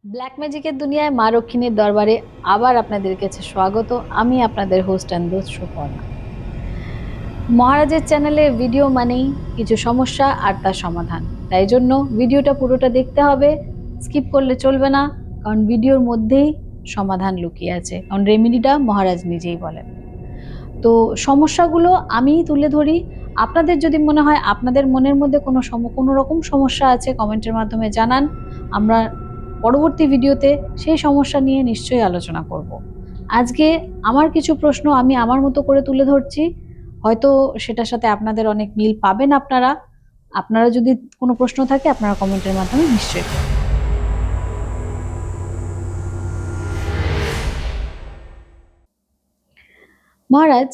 Black ম্যাজিকের দুনিয়ায় মা রক্ষিণীর দরবারে আবার আপনাদের কাছে স্বাগত। আমি আপনাদের হোস্ট অ্যান্ড দোস্ত সুপর্ণা। মহারাজের চ্যানেলে ভিডিও মানেই কিছু সমস্যা আর তার সমাধান, তাই জন্য ভিডিওটা পুরোটা দেখতে হবে, স্কিপ করলে চলবে না, কারণ ভিডিওর মধ্যেই সমাধান লুকিয়ে আছে, কারণ রেমেডিটা মহারাজ নিজেই বলেন। তো সমস্যাগুলো আমিই তুলে ধরি। আপনাদের যদি মনে হয় আপনাদের মনের মধ্যে কোনো রকম সমস্যা আছে, কমেন্টের মাধ্যমে জানান। আমরা পরবর্তী ভিডিওতে সেই সমস্যা নিয়ে নিশ্চয়ই আলোচনা করব। আজকে আমার কিছু প্রশ্ন আমি আমার মতো করে তুলে ধরছি, হয়তো সেটার সাথে আপনাদের অনেক মিল পাবেন। আপনারা যদি কোনো প্রশ্ন থাকে আপনারা কমেন্টের মাধ্যমে নিশ্চয়ই করবেন। মহারাজ,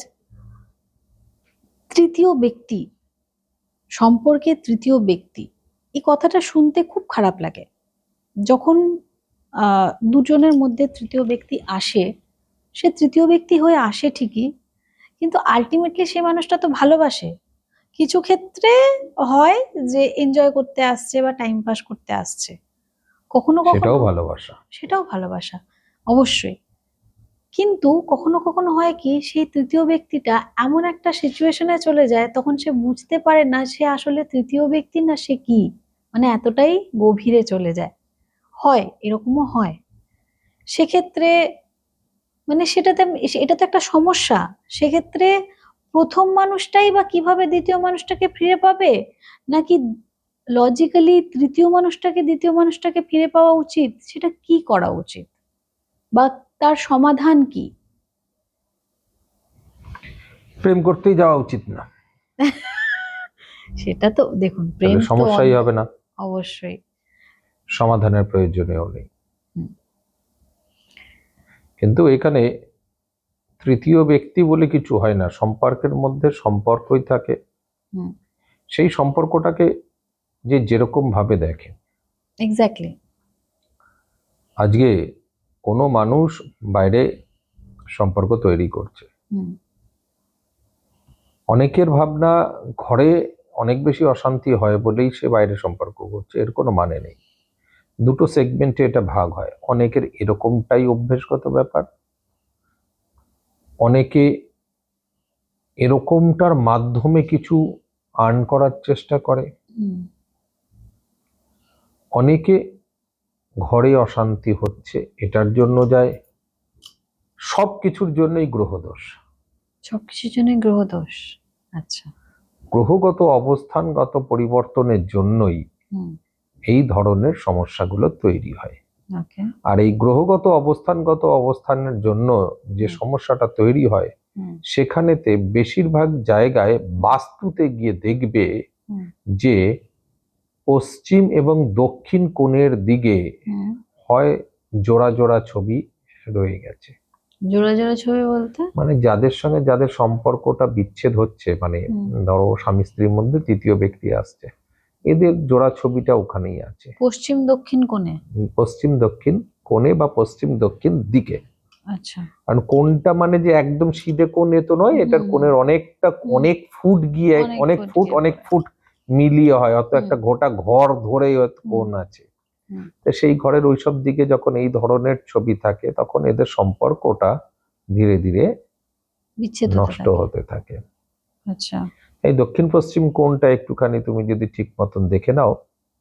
তৃতীয় ব্যক্তি সম্পর্কে তৃতীয় ব্যক্তি, এই কথাটা শুনতে খুব খারাপ লাগে। যখন দুজনের মধ্যে তৃতীয় ব্যক্তি আসে, সে তৃতীয় ব্যক্তি হয়ে আসে ঠিকই, কিন্তু আলটিমেটলি সে মানুষটা তো ভালোবাসে। কিছু ক্ষেত্রে হয় যে এনজয় করতে আসছে বা টাইম পাস করতে আসছে, কখনো সেটাও কখনো ভালোবাসা। সেটাও ভালোবাসা, অবশ্যই। কিন্তু কখনো কখনো হয় কি, সেই তৃতীয় ব্যক্তিটা এমন একটা সিচুয়েশনে চলে যায়, তখন সে বুঝতে পারে না সে আসলে তৃতীয় ব্যক্তি না সে কি, মানে এতটাই গভীরে চলে যায়। হয়, এরকমও হয়। সেক্ষেত্রে মানে এটা তো একটা সমস্যা। সেক্ষেত্রে প্রথম মানুষটাই বা কিভাবে দ্বিতীয় মানুষটাকে ফিরে পাবে, নাকি লজিক্যালি তৃতীয় মানুষটাকে দ্বিতীয় মানুষটাকে ফিরে পাওয়া উচিত, সেটা কি করা উচিত বা তার সমাধান কি? প্রেম করতেই যাওয়া উচিত না, সেটা তো দেখুন, প্রেম তাহলে তো সমস্যাই হবে না, অবশ্যই। সমাধানের প্রয়োজনীয় নেই। হুম, কিন্তু এখানে তৃতীয় ব্যক্তি বলে কিছু হয় না, সম্পর্কের মধ্যে সম্পর্কই থাকে। হুম, সেই সম্পর্কটাকে যে যেরকম ভাবে দেখে। এক্স্যাক্টলি। আজকে কোনো মানুষ বাইরে সম্পর্ক তৈরি করছে, হুম, অনেকের ভাবনা ঘরে অনেক বেশি অশান্তি হয় বলেই সে বাইরে সম্পর্ক করছে, এর কোনো মানে নেই। দুটো সেগমেন্টে এটা ভাগ হয়। অনেকের এরকমটাই অভ্যেসগত ব্যাপার, অনেকে এরকমটার মাধ্যমে কিছু আর্ন করার চেষ্টা করে, হুম, অনেকে ঘরে অশান্তি হচ্ছে এটার জন্য যায়। সব কিছুর জন্যই গ্রহদোষ। সবকিছুর জন্য গ্রহ দোষ। আচ্ছা। গ্রহগত অবস্থানগত পরিবর্তনের জন্যই হুম। এই ধরনের সমস্যাগুলো তৈরি হয়। ওকে। আর এই গ্রহগত অবস্থানের জন্য যে হুম, সমস্যাটা তৈরি হয়, হুম, সেখানেতে বেশিরভাগ জায়গায় বাস্তুতে গিয়ে দেখবে হুম, যে পশ্চিম এবং দক্ষিণ কোণের দিকে হুম। হয় জোড়া জোড়া ছবি রয়ে গেছে। জোড়া জোড়া ছবি বলতে? মানে যাদের সঙ্গে যাদের সম্পর্কটা বিচ্ছেদ হচ্ছে, মানে হুম। ধরো স্বামী স্ত্রীর মধ্যে তৃতীয় ব্যক্তি আসছে, এদের জোড়া ছবিটা ওখানেই আছে, পশ্চিম দক্ষিণ কোণে? পশ্চিম দক্ষিণ কোণে বা পশ্চিম দক্ষিণ দিকে। আচ্ছা। কারণ কোণটা মানে যে একদম সিধে কোণ এ তো নয়, এটার হুম, কোণের অনেকটা হুম। অনেক ফুট গিয়ে অনেক ফুট গিয়ে অনেক পড়ে। ফুট মিলিয়ে হয়, অত হুম, একটা গোটা ঘর ধরেই হয়তো হুম, কোণ আছে। হুম। তো সেই ঘরের ওইসব দিকে যখন এই ধরনের ছবি থাকে, তখন এদের সম্পর্কটা ধীরে ধীরে বিচ্ছেদ হতে নষ্ট থাকে। হতে থাকে। আচ্ছা। এই দক্ষিণ পশ্চিম কোণটা একটুখানি তুমি যদি ঠিক মতন দেখে নাও,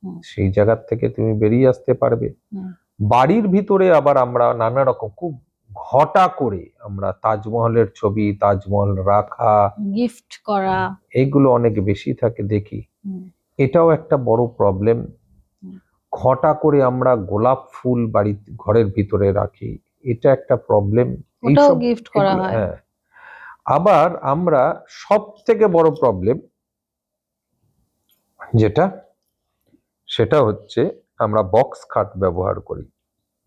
হুম, সেই জায়গার থেকে তুমি বেরিয়ে আসতে পারবে। হুম, বাড়ির ভিতরে আবার আমরা নানা রকম খুব ঘটা করে আমরা তাজমহলের ছবি, তাজমহল রাখা, গিফট করা। এইগুলো অনেক বেশি থাকে দেখি। হুম, এটাও একটা বড় প্রবলেম। হুম। ঘটা করে আমরা গোলাপ ফুল বাড়ি ঘরের ভিতরে রাখি, এটা একটা প্রবলেম। ওটাও এইসব গিফট করা এগুলো, হয়। হ্যাঁ। আবার আমরা সব থেকে বড় প্রবলেম যেটা, সেটা হচ্ছে আমরা বক্স খাট ব্যবহার করি।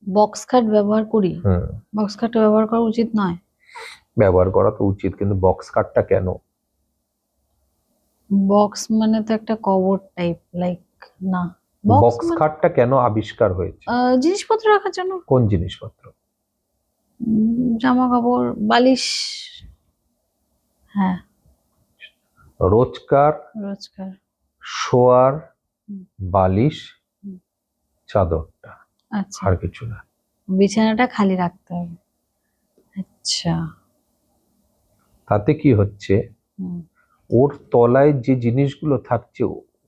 বক্স খাট ব্যবহার করি? হুম, বক্স খাট ব্যবহার করা উচিত নয়? ব্যবহার করা তো উচিত, কিন্তু বক্স খাটটা কেন? বক্স মানে তো একটা কবর টাইপ, লাইক। না, বক্স বক্স মানে খাটটা কেন আবিষ্কার হয়েছে? জিনিসপত্র রাখার জন্য। কোন জিনিসপত্র? জামা কাপড়, বালিশ। হ্যাঁ। রোজকার রোজকার। শোয়ার হুম, বালিশ, হুম। চাদরটা। আচ্ছা, আর কিছু না। বিছানাটা খালি রাখতে হবে। আচ্ছা। তাতে কি হচ্ছে, হুম, ওর তলায় যে জিনিসগুলো থাকছে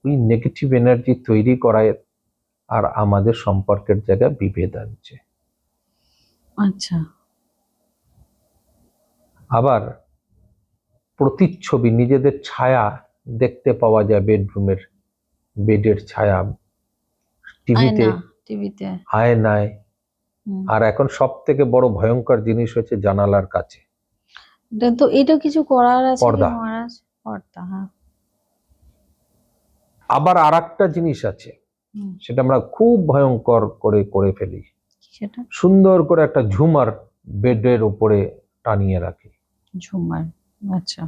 ওই নেগেটিভ এনার্জি তৈরি করায় আর আমাদের সম্পর্কের জায়গায় বিভেদ আনছে। আচ্ছা। আবার প্রতিচ্ছবি, নিজেদের ছায়া দেখতে পাওয়া যায় বেডরুমের, বেডের ছায়া, টিভিতে, আয়না, টিভিতে। আয়নায়। হুম। আর এখন সব থেকে বড় ভয়ঙ্কর জিনিস হচ্ছে জানালার কাছে তো এটা কিছু করার আছে কি পর্দা। মহারাজ? পর্দা, হ্যাঁ। আবার আরেকটা জিনিস আছে, হুম, সেটা আমরা খুব ভয়ঙ্কর করে করে ফেলি। কি সেটা? সুন্দর করে একটা ঝুমার বেডের উপরে টানিয়ে রাখি, ঝুমার। আচ্ছা।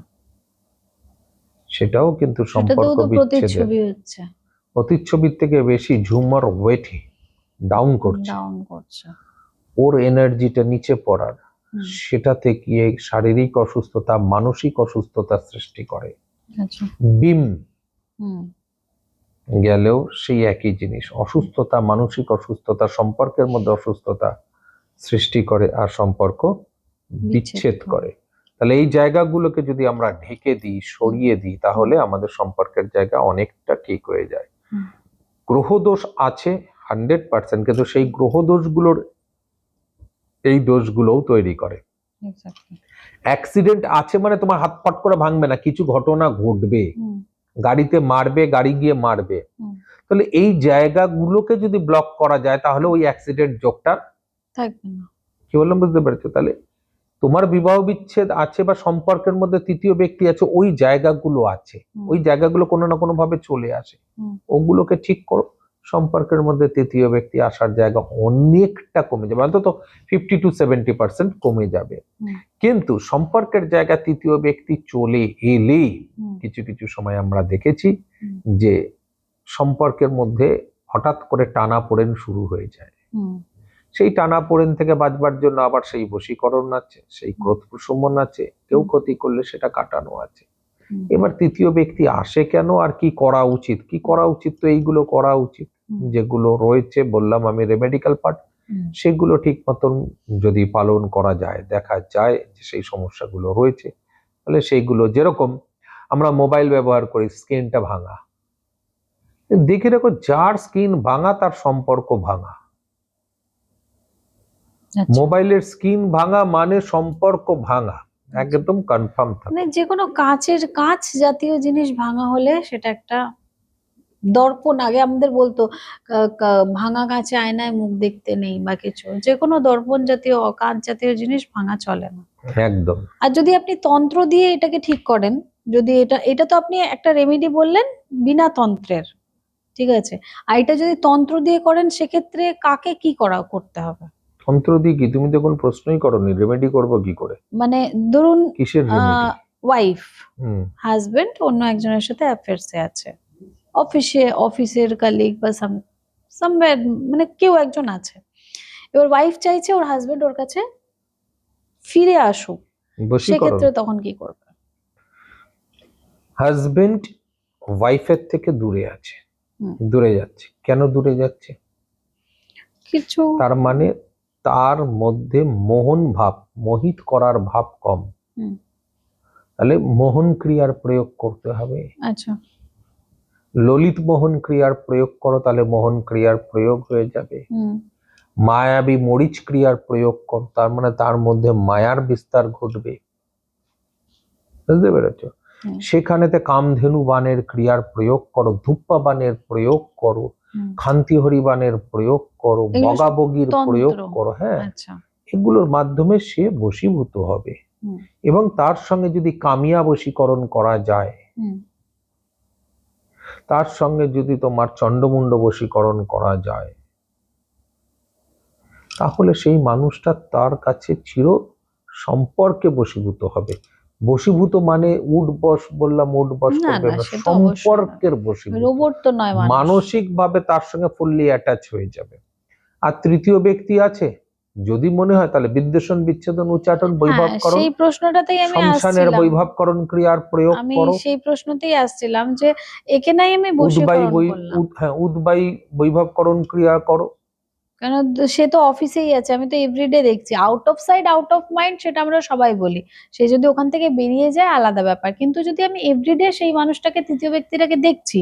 সেটাও কিন্তু সেটাতেও সম্পর্ক তো বিচ্ছেদের। প্রতিচ্ছবি হচ্ছে। প্রতিচ্ছবির থেকে বেশি ঝুমার ওয়েটে ডাউন করছে, ডাউন করছে। ওর এনার্জিটা নিচে পড়ার, হুম। সেটাতে গিয়ে শারীরিক অসুস্থতা, মানসিক অসুস্থতার সৃষ্টি করে। আচ্ছা। বিম হুম। গেলেও সেই একই জিনিস, অসুস্থতা, মানসিক অসুস্থতা, সম্পর্কের মধ্যে অসুস্থতা সৃষ্টি করে আর সম্পর্ক বিচ্ছেদ করে। তাহলে এই জায়গাগুলোকে যদি আমরা ঢেকে দিই, সরিয়ে দিই, তাহলে আমাদের সম্পর্কের জায়গা অনেকটা ঠিক হয়ে যায়। হুম। গ্রহদোষ আছে 100%, কিন্তু সেই গ্রহদোষগুলোর এই দোষগুলোও তৈরি করে। এক্স্যাক্টলি। অ্যাক্সিডেন্ট আছে মানে তোমার হাত পাট করে ভাঙবে না, কিছু ঘটনা ঘটবে, হুম। গাড়িতে মারবে, গাড়ি গিয়ে মারবে। হুম। তাহলে এই জায়গাগুলোকে যদি ব্লক করা যায় তাহলে ওই অ্যাক্সিডেন্ট যোগটা, থাকবে না। কি বললাম বুঝতে পেরেছো? তাহলে তোমার বিবাহ বিচ্ছেদ আছে বা সম্পর্কের মধ্যে তৃতীয় ব্যক্তি আছে, ওই জায়গাগুলো আছে, ওই জায়গাগুলো কোনো না কোনো ভাবে চলে আসে, ওগুলোকে ঠিক করো, সম্পর্কের মধ্যে তৃতীয় ব্যক্তি আসার জায়গা অনেকটা কমে যাবে, অন্তত 50-70% কমে যাবে। কিন্তু সম্পর্কের জায়গা তৃতীয় ব্যক্তি চলে এলে কিছু কিছু সময় আমরা দেখেছি যে সম্পর্কের মধ্যে হঠাৎ করে টানাপোড়েন শুরু হয়ে যায়। সেই টানাপোড়েন থেকে বাঁচবার জন্য আবার সেই বশীকরণ আছে, সেই ক্রোধ প্রশমন আছে, কেউ ক্ষতি করলে সেটা কাটানো আছে। এবার তৃতীয় ব্যক্তি আসে কেন আর কি করা উচিত, কি করা উচিত, তো এইগুলো করা উচিত যেগুলো রয়েছে বললাম আমি রেমেডিক্যাল পার্ট, সেগুলো ঠিক মতন যদি পালন করা যায়, দেখা যায় যে সেই সমস্যাগুলো রয়েছে, তাহলে সেইগুলো, যেরকম আমরা মোবাইল ব্যবহার করি, স্ক্রিনটা ভাঙা, দেখে রাখো যার স্ক্রিন ভাঙা তার সম্পর্ক ভাঙা। মোবাইলের স্ক্রিন ভাঙা মানে সম্পর্ক ভাঙা, একদম কনফার্ম থাকে। মানে যে কোনো কাঁচ জাতীয় জিনিস ভাঙা হলে সেটা একটা দর্পণ, আগে আমাদের বলতো ভাঙা কাঁচে আয়নায় মুখ দেখতে নেই বা কিছু, যে কোনো দর্পণ জাতীয় কাঁচ জাতীয় জিনিস ভাঙা চলে না একদম। আর যদি আপনি তন্ত্র দিয়ে এটাকে ঠিক করেন, যদি এটা এটা তো আপনি একটা রেমেডি বললেন বিনা তন্ত্রের, ঠিক আছে, আর এটা যদি তন্ত্র দিয়ে করেন সেক্ষেত্রে কাকে কি করতে হবে? তন্ত্র দিয়ে কি, তুমি তো কোনো প্রশ্নই করোনি, রেমেডি করবো কি করে? মানে ধরুন কিসের রেমেডি? ওয়াইফ, হাজবেন্ড অন্য একজনের সাথে অ্যাফেয়ার্সে আছে, অফিসের কালিগ বা সামওয়্যার, মানে কেউ একজন আছে, এবার ওয়াইফ চাইছে ওর হাজবেন্ড ওর কাছে ফিরে আসুক, বশীকরণ। সেক্ষেত্রে তখন কি করবে? হাজবেন্ড ওয়াইফের থেকে দূরে আছে, দূরে যাচ্ছে, কেন দূরে যাচ্ছে? কিছু, তার মানে তার মধ্যে মোহন ভাব, মোহিত করার ভাব কম, তাহলে মোহন ক্রিয়ার প্রয়োগ করতে হবে। আচ্ছা, ললিত মোহন ক্রিয়ার প্রয়োগ করো, তাহলে মোহন ক্রিয়ার প্রয়োগ হয়ে যাবে। মায়াবী মরিচ ক্রিয়ার প্রয়োগ করো, তার মানে তার মধ্যে মায়ার বিস্তার ঘটবে, বুঝতে পেরেছ? সেখানেতে কামধেনু বানের ক্রিয়ার প্রয়োগ করো, ধূপা বানের প্রয়োগ করো, খান্তিহরি বানের প্রয়োগ করো, বগাবগির প্রয়োগ করো, হ্যাঁ, এগুলোর মাধ্যমে সে বশীভূত হবে। এবং তার সঙ্গে যদি কামিয়া বশীকরণ করা যায়, তার সঙ্গে যদি তোমার চন্ডমুন্ড বশীকরণ করা যায়, তাহলে সেই মানুষটা তার কাছে চির সম্পর্কে বশীভূত হবে। বশীভূত মানে উঠ বস বললাম, উঠ বস করবে না, সম্পর্কের বশীভূত, রোবট তো নয়, মানসিক ভাবে তার সঙ্গে ফুললি অ্যাটাচ হয়ে যাবে। আর তৃতীয় ব্যক্তি আছে, যদি মনে হয় তাহলে বিদ্বেষণ, বিচ্ছেদন, উচ্চাটন, বৈভবকরণ, সেই প্রশ্নটাতেই আমি শমশানের আসছিলাম, বৈভবকরণ ক্রিয়ার প্রয়োগ আমি করো। সেই প্রশ্নতেই আসছিলাম যে একে নাই আমি বশীকরণ করলাম, উদ্বায়ী বৈভবকরণ ক্রিয়া করো, কেন সে তো অফিসেই আছে, আমি তো এভরিডে দেখছি। Out of sight out of mind, সেটা আমরা সবাই বলি। সে যদি ওখান থেকে বেরিয়ে যায় আলাদা ব্যাপার, কিন্তু যদি আমি এভরিডে সেই মানুষটাকে, তৃতীয় ব্যক্তিটাকে দেখছি,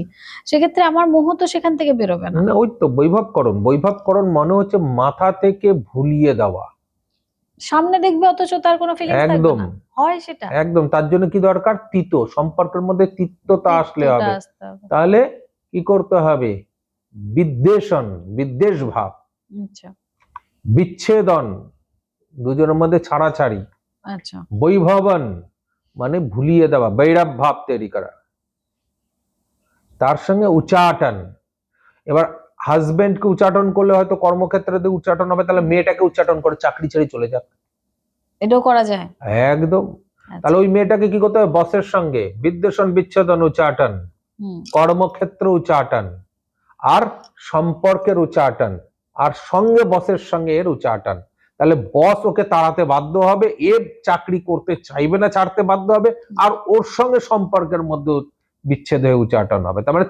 সেক্ষেত্রে আমার মোহ তো সেখান থেকে বেরোবে না। না, ওই তো বৈভবকরণ। বৈভবকরণ মানে হচ্ছে মাথা থেকে ভুলিয়ে দেওয়া। সামনে দেখবে অথচ তার কোনো ফিলিংস থাকবে একদম না, হয় সেটা। একদম। তার জন্য কি দরকার? তিতো, সম্পর্কের মধ্যে তিক্ততা আসলে তিক্তটা হবে। আসতে হবে। তাহলে কি করতে হবে? বিদ্বেষণ, বিদ্বেষ ভাব, আচ্ছা বিচ্ছেদন, দুজনের মধ্যে ছাড়াছাড়ি, আচ্ছা। বৈভবন মানে ভুলিয়ে দেওয়া, বৈরাব ভাব তৈরি করা, তার সঙ্গে উচ্চাটন। এবার হাজবেন্ডকে উচ্চাটন করলে হয়তো কর্মক্ষেত্রে যদি উচ্চাটন হবে, তাহলে মেয়েটাকে উচ্চাটন করে চাকরি ছেড়ে চলে যাক। এটাও করা যায়। একদম। আচ্ছা। তাহলে ওই মেয়েটাকে কি করতে হবে? বসের সঙ্গে বিদ্বেষণ, বিচ্ছেদন, উচ্চাটন, হুম। কর্মক্ষেত্র উচ্চাটন, আর সম্পর্কের উচ্চাটন, আর সঙ্গে বসের সঙ্গে এর উচ্চাটন। তাহলে বস ওকে তাড়াতে বাধ্য হবে, এ চাকরি করতে চাইবে না, ছাড়তে বাধ্য হবে, আর ওর সঙ্গে সম্পর্কের মধ্যে বিচ্ছেদ হয়ে উচ্চাটন হবে। তার মানে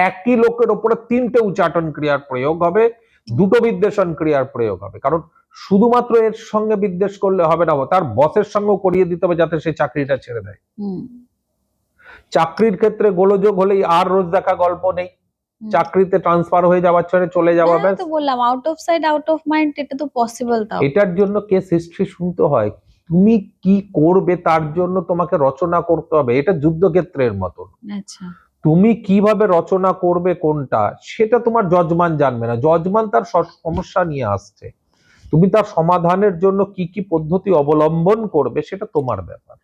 একই লোকের ওপরে তিনটে উচ্চাটন ক্রিয়ার প্রয়োগ হবে, দুটো বিদ্বেষণ ক্রিয়ার প্রয়োগ হবে। কারণ শুধুমাত্র এর সঙ্গে বিদ্বেষ করলে হবে না, তার বসের সঙ্গেও করিয়ে দিতে হবে যাতে সে চাকরিটা ছেড়ে দেয়। চাকরির ক্ষেত্রে গোলযোগ হলেই আর রোজ দেখা গল্প নেই, চাকরিতে ট্রান্সফার হয়ে যাওয়ার ছেড়ে চলে যাওয়া, হ্যাঁ, ব্যাস। তো বললাম out of sight out of mind, এটা তো পসিবল। তাও এটার জন্য কেস হিস্ট্রি শুনতে হয়। তুমি কি করবে তার জন্য তোমাকে রচনা করতে হবে। এটা যুদ্ধক্ষেত্রের মতন। আচ্ছা। তুমি কিভাবে রচনা করবে কোনটা, সেটা তোমার জজমান জানবে না। জজমান তার সমস্যা নিয়ে আসছে, তুমি তার সমাধানের জন্য কি কি পদ্ধতি অবলম্বন করবে সেটা তোমার ব্যাপার।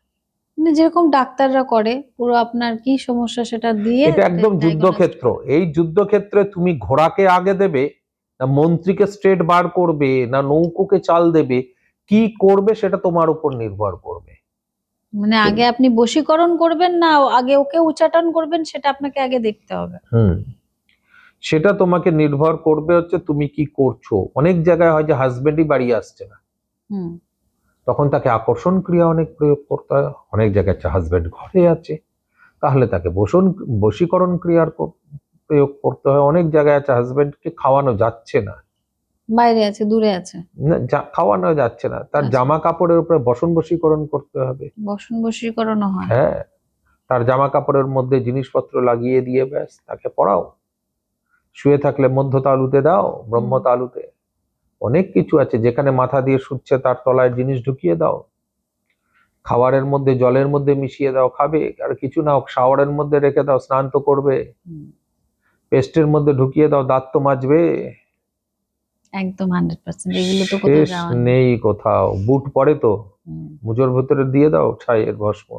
মানে যেরকম ডাক্তাররা করে, পুরো আপনার কি সমস্যা সেটা দিয়ে এটা একদম ডায়াগনোস্ট যুদ্ধক্ষেত্র। করে। এই যুদ্ধক্ষেত্রে তুমি ঘোড়াকে আগে দেবে, না মন্ত্রীকে স্ট্রেট বার করবে, না নৌকোকে চাল দেবে, কি করবে সেটা তোমার উপর নির্ভর করবে। মানে আগে আপনি বশীকরণ করবেন না আগে ওকে উচ্চাটন করবেন, সেটা আপনাকে আগে দেখতে হবে। সেটা তোমাকে নির্ভর করবে হচ্ছে তুমি কি করছো। অনেক জায়গায় হয় যে হাজবেন্ডই বাড়ি আসছে না, তখন তাকে আকর্ষণ ক্রিয়া অনেক প্রয়োগ করতে হয়। অনেক জায়গায় হাজবেন্ড ঘরে আছে, তাহলে তাকে বশীকরণ ক্রিয়ার প্রয়োগ করতে হয়। অনেক জায়গায় আছে হাজবেন্ডকে খাওয়ানো যাচ্ছে না, বাইরে আছে, দূরে আছে, খাওয়ানো যাচ্ছে না, তার আচ্ছা। জামা কাপড়ের উপরে বসন বশীকরণ করতে হবে। বসন বশীকরণও হয়। হ্যাঁ, তার জামা কাপড়ের মধ্যে জিনিসপত্র লাগিয়ে দিয়ে ব্যাস তাকে পড়াও। শুয়ে থাকলে মধ্য তালুতে দাও, ব্রহ্ম তালুতে। অনেক কিছু আছে, যেখানে মাথা দিয়ে শুচ্ছে তার তলায় জিনিস ঢুকিয়ে দাও। খাবারের মধ্যে জলের মধ্যে মিশিয়ে দাও, খাবে। আর কিছু না হোক শাওয়ারের মধ্যে রেখে দাও, স্নান তো করবে। পেস্টের মধ্যে ঢুকিয়ে দাও, দাঁত তো মাজবে। একদম 100%। এগুলো তো কোথাও শেষ যাওয়ার নেই কোথাও। বুট পরে তো মুজোর ভেতরে দিয়ে দাও ছাইয়ের ভস্ম,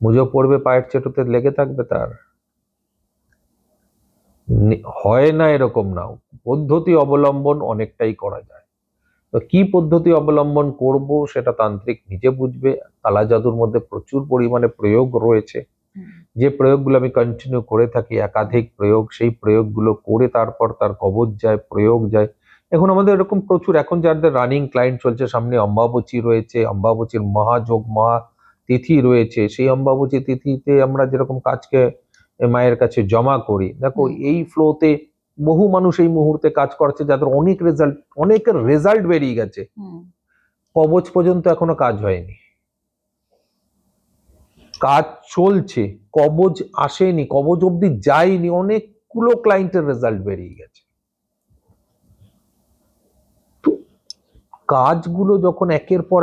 মুজো পড়বে, পায়ের চেটোতে লেগে থাকবে তার। হয় না এরকম না, পদ্ধতি অবলম্বন অনেকটাই করা যায়। তো কি পদ্ধতি অবলম্বন করব সেটা তান্ত্রিক নিজে বুঝবে। কালা জাদুর মধ্যে প্রচুর পরিমাণে প্রয়োগ রয়েছে, যে প্রয়োগগুলো আমি কন্টিনিউ করে থাকি, একাধিক প্রয়োগ, সেই প্রয়োগগুলো করে তারপর তার কবজ যায়, প্রয়োগ যায়। এখন আমাদের এরকম প্রচুর, এখন যাদের রানিং ক্লায়েন্ট চলছে, সামনে অম্বাবচী রয়েছে, অম্বাবচীর মহাযোগ মহা তিথি রয়েছে, সেই অম্বাবচী তিথিতে আমরা যেরকম কাজকে মায়ের কাছে জমা করি, দেখো এই ফ্লোতে বহু মানুষ এই মুহূর্তে কাজ করছে যাদের অনেকের রেজাল্ট বেরিয়ে গেছে, কবজ পর্যন্ত এখনো কাজ হয়নি, কাজ চলছে, কবজ আসেনি, কবজ অব্দি যায়নি, অনেকগুলো ক্লায়েন্টের রেজাল্ট বেরিয়ে গেছে। তো কাজগুলো যখন একের পর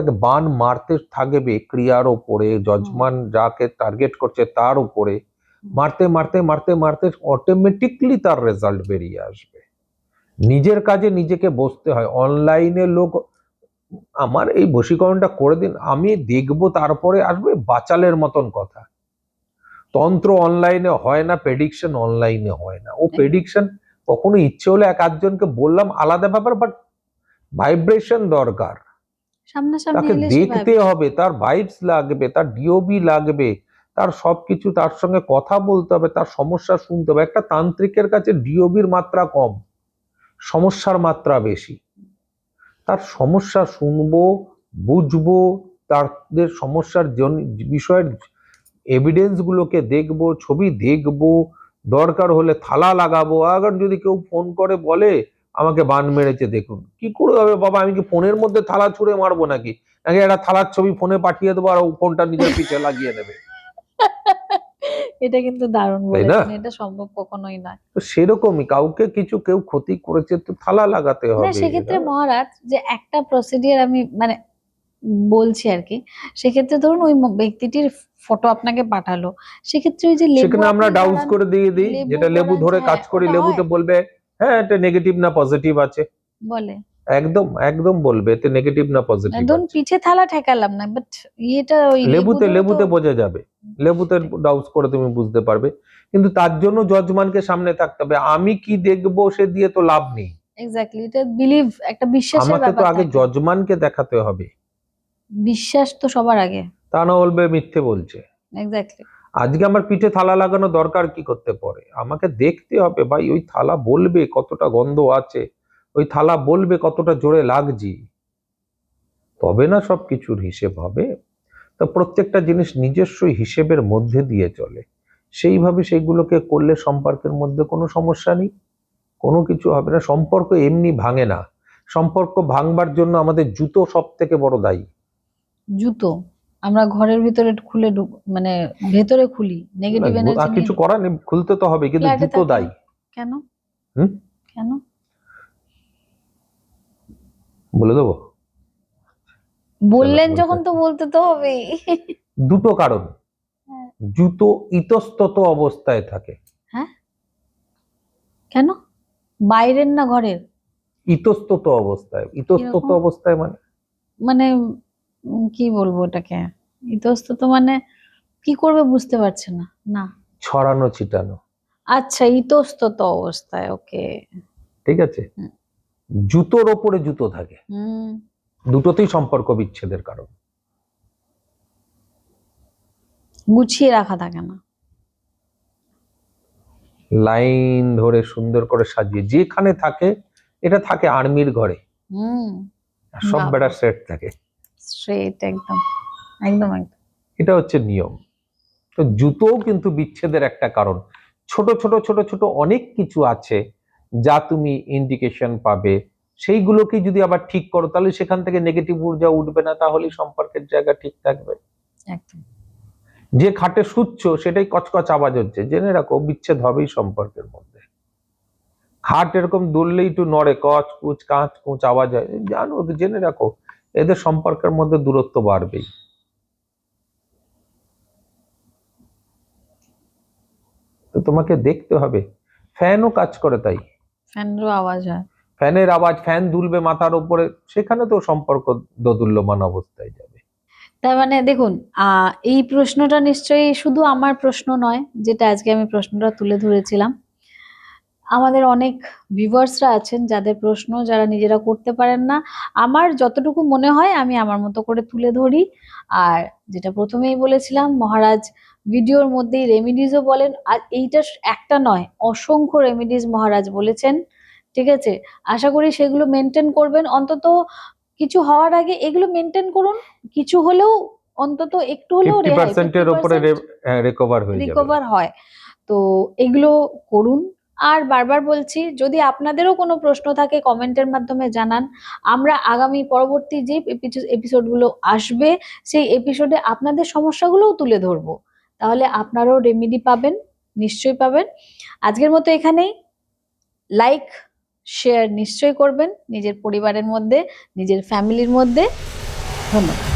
এক বান মারতে থাকবে ক্রিয়ার ওপরে, যজমান যাকে টার্গেট করছে তার উপরে মারতে মারতে মারতে মারতে অটোমেটিকলি তার রেজাল্ট বেরিয়ে আসবে। নিজের কাজে নিজেকে বসতে হয়। অনলাইনে লোক আমার এই বশীকরণটা করে দিন, আমি দেখবো, তারপরে আসবে, বাচালের মতন কথা। তন্ত্র অনলাইনে হয় না, প্রেডিকশন অনলাইনে হয় না। ও প্রেডিকশন কখনো ইচ্ছে হলে এক আধজনকে বললাম আলাদা ব্যাপার, বাট ভাইব্রেশন দরকার, তাকে দেখতে হবে, তার ভাইবস লাগবে, তার ডিওবি লাগবে, তার সবকিছু, তার সঙ্গে কথা বলতে হবে, তার সমস্যা শুনতে হবে। একটা তান্ত্রিকের কাছে ডিওবির মাত্রা কম, সমস্যার মাত্রা বেশি। তার সমস্যা শুনবো, বুঝবো, তাদের সমস্যার বিষয়ের এভিডেন্স গুলোকে দেখবো, ছবি দেখবো, দরকার হলে থালা লাগাবো। আবার যদি কেউ ফোন করে বলে আমাকে বান মেরেছে দেখুন। কি করে হবে বাবা? আমি কি ফোনের মধ্যে থালা ছুঁড়ে মারবো নাকি? নাকি একটা থালার ছবি ফোনে পাঠিয়ে দেবো আর ও ফোনটা নিজের পিছে লাগিয়ে নেবে? এটা কিন্তু দারুণ তাই না? বলেছেন, এটা সম্ভব কখনোই নয়। তো সেরকমই কাউকে কেউ ক্ষতি করেছে তো থালা লাগাতে না হবে। সেক্ষেত্রে মহারাজ যে একটা প্রসিডিয়ার আমি মানে বলছি আর কি, সেক্ষেত্রে ধরুন ওই ব্যক্তিটির ফটো আপনাকে পাঠালো, সেক্ষেত্রে ওই যে লেবু সেখানে আমরা আপনি ডাউজ গড়ান, করে দিয়ে দিই, যেটা লেবু গড়ান ধরে যে কাজ করি, ওটা হয় লেবুতে বলবে হ্যাঁ এটা নেগেটিভ না পজিটিভ আছে। বলে। একদম একদম বলবে এতে নেগেটিভ না পজিটিভ ধরুন আছে। পিঠে থালা ঠেকালাম না, বাট ইয়েটা ওই লেবু লেবুতে ধরে তো লেবুতে বোঝা যাবে, লেবুতে ডাউজ করে তুমি বুঝতে পারবে। কিন্তু তার জন্য জজমানকে সামনে থাকতে হবে। আমি কি দেখবো সে দিয়ে তো লাভ নেই। এক্স্যাক্টলি, এটা বিলিভ, একটা বিশ্বাসের আমাকে তো ব্যাপার আগে থাকে। জজমানকে দেখাতে হবে, বিশ্বাস তো সবার আগে। তা না বলবে মিথ্যে বলছে। এক্স্যাক্টলি। আজকে আমার পিঠে থালা লাগানো দরকার কি করতে পড়ে? আমাকে দেখতে হবে ভাই, ওই থালা বলবে কতটা গন্ধ আছে, ওই থালা বলবে কতটা জোরে লাগছি, তবে না সবকিছুর হিসেব হবে। তো প্রত্যেকটা জিনিস নিজস্ব হিসেবের মধ্যে দিয়ে চলে, সেইভাবে সেইগুলোকে করলে সম্পর্কের মধ্যে কোনো সমস্যা নেই, কোনো কিছু হবে না। সম্পর্ক এমনি ভাঙে না, সম্পর্ক ভাঙবার জন্য আমাদের জুতো সব থেকে বড় দায়ী। জুতো আমরা ঘরের ভিতরে খুলে মানে ভেতরে খুলি নেগেটিভ এনার্জি আর নিয়ে কিছু করার নেই, খুলতে তো হবে, কিন্তু ফ্ল্যাটে জুতো থাকলে। দায়ী। কেন? হুম, কেন বলে দেবো? বললেন চলো, যখন তো বলতে তো হবেই। দুটো কারণ। হ্যাঁ। জুতো ইতস্তত অবস্থায় থাকে। হ্যাঁ, কেন? বাইরের না ঘরের? ইতস্তত অবস্থায়, ইতস্তত কিরকম? অবস্থায় মানে মানে কি বলবো এটাকে, ইতস্তত মানে কি করবে বুঝতে পারছে না। না, ছড়ানো ছিটানো। আচ্ছা ইতস্তত অবস্থায়, ওকে। ঠিক আছে, জুতোর ওপরে জুতো থাকে, হুম। দুটোতেই সম্পর্ক বিচ্ছেদের কারণ। গুছিয়ে রাখা থাকে না। লাইন ধরে সুন্দর করে সাজিয়ে যেখানে থাকে, এটা থাকে আর্মির ঘরে, হুম। আর সব বেড়া সেট থাকে। স্ট্রেট, একদম একদম একদম। এটা হচ্ছে নিয়ম। তো জুতোও কিন্তু বিচ্ছেদের একটা কারণ। ছোট ছোট ছোট ছোট অনেক কিছু আছে যা তুমি ইন্ডিকেশন পাবে, সেইগুলোকে যদি আবার ঠিক করো তাহলে সেখান থেকে নেগেটিভ ঊর্জা উঠবে না, তাহলেই সম্পর্কের জায়গা ঠিক থাকবে। একদম। যে খাটে শুচ্ছ সেটাই কচকচ আওয়াজ হচ্ছে, জেনে রাখো বিচ্ছেদ হবেই সম্পর্কের মধ্যে। খাট এরকম দুললেই একটু নড়ে, কচ কুচ কাঁচ কুচ আওয়াজ হয়, জানো, জেনে রাখো এদের সম্পর্কের মধ্যে দূরত্ব বাড়বেই। তো তোমাকে দেখতে হবে। ফ্যানও কাজ করে তাই, ফ্যানেরও আওয়াজ হয়। ফ্যানের আওয়াজ, ফ্যান দুলবে মাথার উপরে, সেখানে তো সম্পর্ক দোদুল্যমান অবস্থায় যাবে। তার মানে দেখুন, এই প্রশ্নটা নিশ্চয়ই শুধু আমার প্রশ্ন নয়, যেটা আজকে আমি প্রশ্নটা তুলে ধরেছিলাম। আমাদের অনেক ভিউয়ার্সরা আছেন যাদের প্রশ্ন যারা নিজেরা করতে পারেন না। আমার যতটুকু মনে হয় আমি আমার মতো করে তুলে ধরি। আর যেটা প্রথমেই বলেছিলাম, মহারাজ ভিডিওর মধ্যেই রেমিডিজও বলেন, আর এইটা একটা নয়, অসংখ্য রেমিডিজ মহারাজ বলেছেন। ঠিক আছে, আশা করি সেগুলো মেনটেন করবেন। অন্তত কিছু হওয়ার আগে এগুলো মেনটেন করুন, কিছু হলেও অন্তত একটু হলেও রেহাই, 50% উপরে রিকভার হয়ে যাবে। রিকভার হয়। তো এগুলো করুন। আর বারবার বলছি, যদি আপনাদেরও কোনো প্রশ্ন থাকে কমেন্টের মাধ্যমে জানান। আমরা আগামী পরবর্তী যে এপিসোডগুলো আসবে সেই এপিসোডে আপনাদের সমস্যাগুলোও তুলে ধরবো, তাহলে আপনারাও রেমেডি পাবেন, নিশ্চয়ই পাবেন। আজকের মতো এখানেই। লাইক শেয়ার নিশ্চয়ই করবেন নিজের পরিবারের মধ্যে, নিজের ফ্যামিলির মধ্যে। ধন্যবাদ।